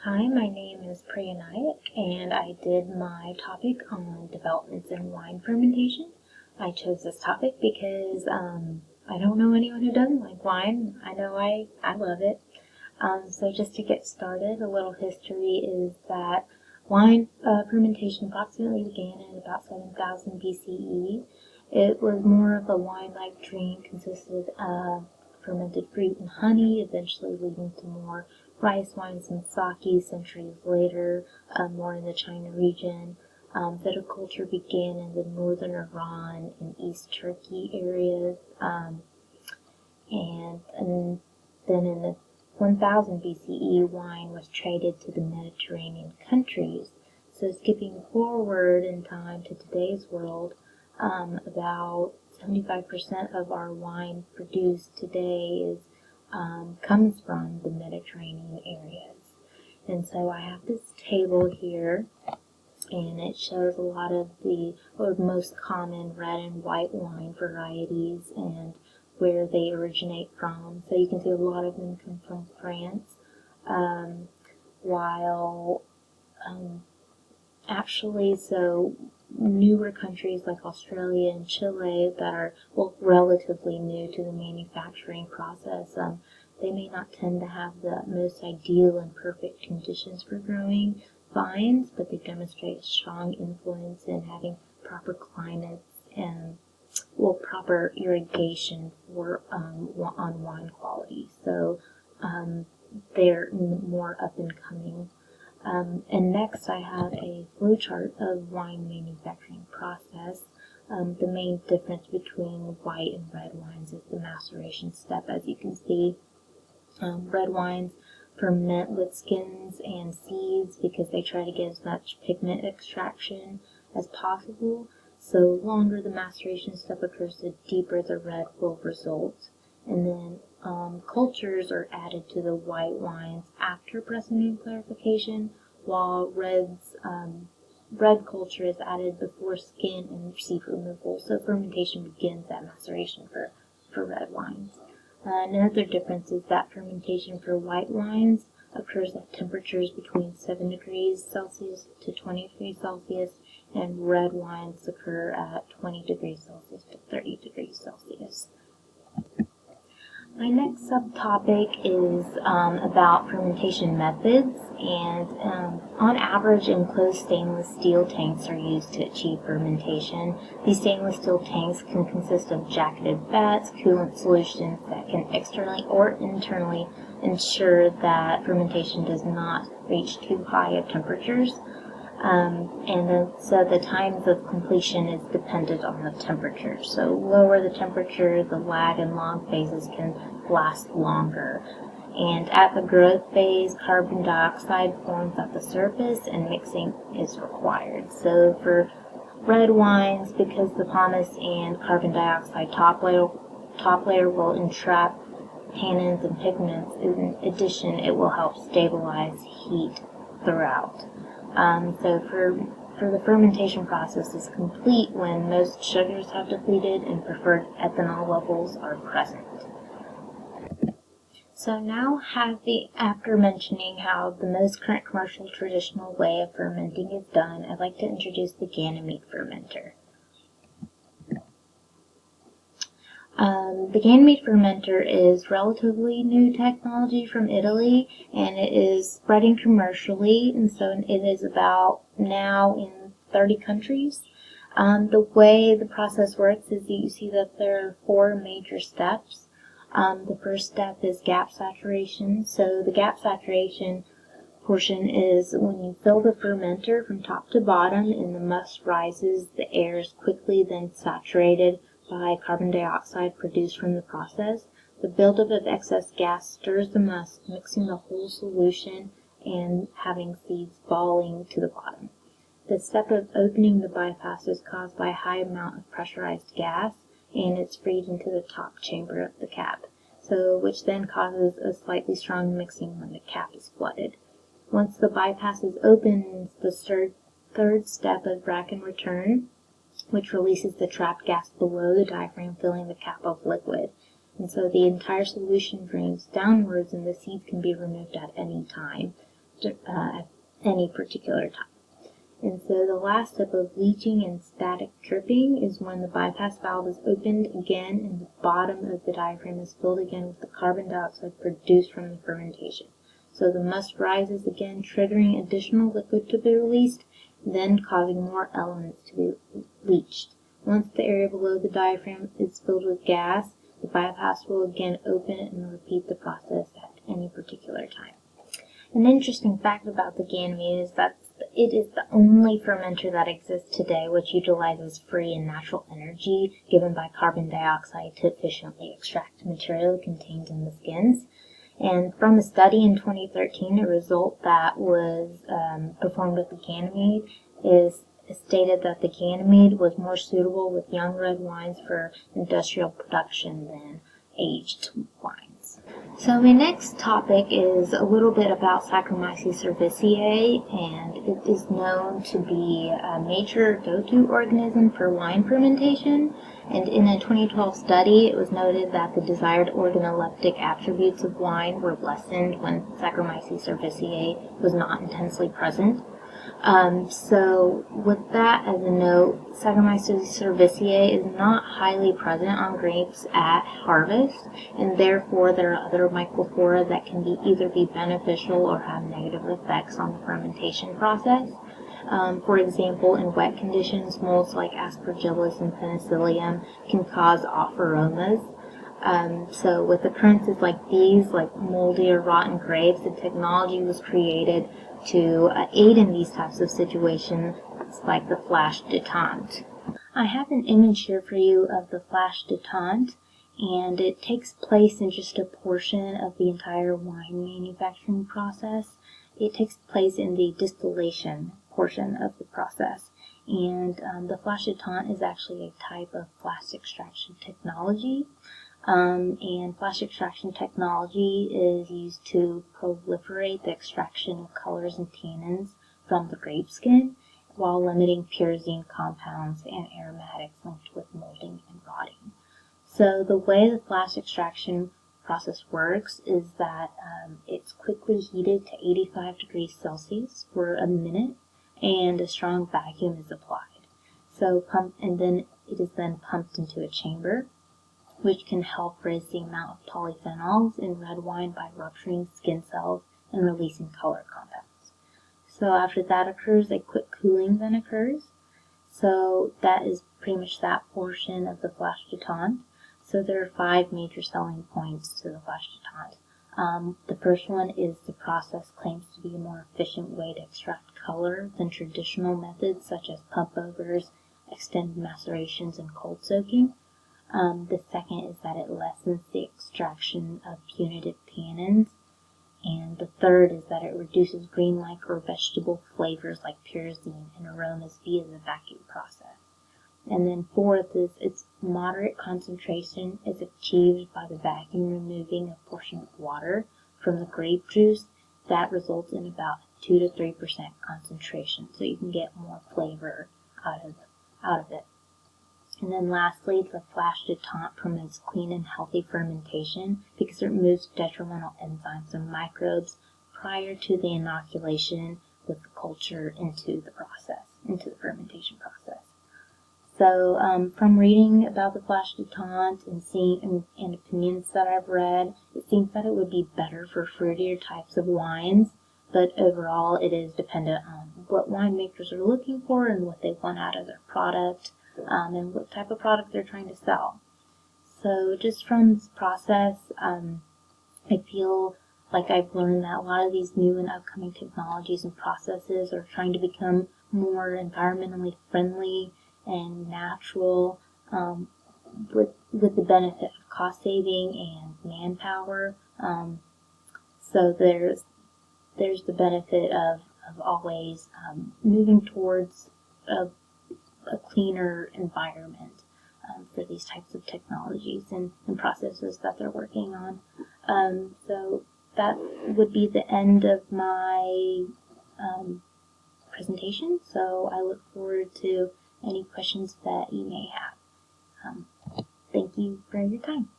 Hi, my name is Naik, and I did my topic on developments in wine fermentation. I chose this topic because I don't know anyone who doesn't like wine. I know I love it. So just to get started, a little history is that wine fermentation approximately began in about 7000 BCE. It was more of a wine-like drink, consisted of fermented fruit and honey, eventually leading to more rice wines and sake centuries later, more in the China region. Viticulture began in the northern Iran and East Turkey areas, and then in the 1000 BCE, wine was traded to the Mediterranean countries. So skipping forward in time to today's world, about 75% of our wine produced today comes from the Mediterranean areas. And so I have this table here, and it shows a lot of the most common red and white wine varieties and where they originate from. So you can see a lot of them come from France, while so newer countries like Australia and Chile that are relatively new to the manufacturing process, they may not tend to have the most ideal and perfect conditions for growing vines, but they demonstrate a strong influence in having proper climates and proper irrigation for on wine quality. So they're more up and coming. And next I have a flowchart of wine manufacturing process. The main difference between white and red wines is the maceration step, as you can see. Red wines ferment with skins and seeds because they try to get as much pigment extraction as possible. So longer the maceration step occurs, the deeper the red will result. And then cultures are added to the white wines after pressing and clarification, while red culture is added before skin and seed removal. So fermentation begins at maceration for red wines. Another difference is that fermentation for white wines occurs at temperatures between 7 degrees Celsius to 20 degrees Celsius, and red wines occur at 20 degrees Celsius to 30 degrees Celsius. My next subtopic is about fermentation methods, and on average, enclosed stainless steel tanks are used to achieve fermentation. These stainless steel tanks can consist of jacketed vats, coolant solutions that can externally or internally ensure that fermentation does not reach too high of temperatures. So the times of completion is dependent on the temperature. So lower the temperature, the lag and long phases can last longer. And at the growth phase, carbon dioxide forms at the surface and mixing is required. So for red wines, because the pomace and carbon dioxide top layer will entrap tannins and pigments, in addition it will help stabilize heat throughout. So for the fermentation process is complete when most sugars have depleted and preferred ethanol levels are present. So now after mentioning how the most current commercial traditional way of fermenting is done, I'd like to introduce the Ganymede fermenter. The Ganymede fermenter is relatively new technology from Italy, and it is spreading commercially, and so it is about now in 30 countries. The way the process works is that you see that there are 4 major steps. The first step is gap saturation. So the gap saturation portion is when you fill the fermenter from top to bottom and the must rises, the air is quickly then saturated by carbon dioxide produced from the process. The buildup of excess gas stirs the must, mixing the whole solution and having seeds falling to the bottom. The step of opening the bypass is caused by a high amount of pressurized gas, and it's freed into the top chamber of the cap, which then causes a slightly strong mixing when the cap is flooded. Once the bypass is open, the third step of rack and return, which releases the trapped gas below the diaphragm, filling the cap of liquid. And so the entire solution drains downwards and the seeds can be removed at any time. at any particular time. And so the last step of leaching and static dripping is when the bypass valve is opened again and the bottom of the diaphragm is filled again with the carbon dioxide produced from the fermentation. So the must rises again, triggering additional liquid to be released, then causing more elements to be leached. Once the area below the diaphragm is filled with gas, the bypass will again open and repeat the process at any particular time. An interesting fact about the Ganymede is that it is the only fermenter that exists today which utilizes free and natural energy given by carbon dioxide to efficiently extract material contained in the skins. And from a study in 2013, a result that was performed with the Ganymede is stated that the Ganymede was more suitable with young red wines for industrial production than aged wines. So my next topic is a little bit about Saccharomyces cerevisiae, and it is known to be a major go-to organism for wine fermentation. And in a 2012 study, it was noted that the desired organoleptic attributes of wine were lessened when Saccharomyces cerevisiae was not intensely present. So with that as a note, Saccharomyces cerevisiae is not highly present on grapes at harvest, and therefore there are other mycoflora that can either be beneficial or have negative effects on the fermentation process. For example, in wet conditions, molds like Aspergillus and Penicillium can cause off aromas. So with occurrences like these, like moldy or rotten grapes, the technology was created to aid in these types of situations, like the flash détente. I have an image here for you of the flash détente, and it takes place in just a portion of the entire wine manufacturing process. It takes place in the distillation portion of the process, and the flash détente is actually a type of flash extraction technology. And flash extraction technology is used to proliferate the extraction of colors and tannins from the grape skin while limiting pyrazine compounds and aromatics linked with molding and rotting. So the way the flash extraction process works is that it's quickly heated to 85 degrees Celsius for a minute, and a strong vacuum is applied. And then it is then pumped into a chamber, which can help raise the amount of polyphenols in red wine by rupturing skin cells and releasing color compounds. So after that occurs, a quick cooling then occurs. So that is pretty much that portion of the flash détente. So there are 5 major selling points to the flash détente. The first one is the process claims to be a more efficient way to extract color than traditional methods such as pump overs, extended macerations, and cold soaking. The second is that it lessens the extraction of punitive tannins. And the third is that it reduces green-like or vegetable flavors like pyrazine and aromas via the vacuum process. And then fourth is its moderate concentration is achieved by the vacuum removing a portion of water from the grape juice. That results in about 2 to 3% concentration, so you can get more flavor out of it. And then lastly, the flash détente promotes clean and healthy fermentation because it removes detrimental enzymes and microbes prior to the inoculation with the culture into the fermentation process. So from reading about the flash détente and seeing and opinions that I've read, it seems that it would be better for fruitier types of wines, but overall it is dependent on what winemakers are looking for and what they want out of their product. And what type of product they're trying to sell. So just from this process, I feel like I've learned that a lot of these new and upcoming technologies and processes are trying to become more environmentally friendly and natural, with the benefit of cost saving and manpower. So there's the benefit of always moving towards a cleaner environment for these types of technologies and processes that they're working on. So that would be the end of my presentation. So I look forward to any questions that you may have. Thank you for your time.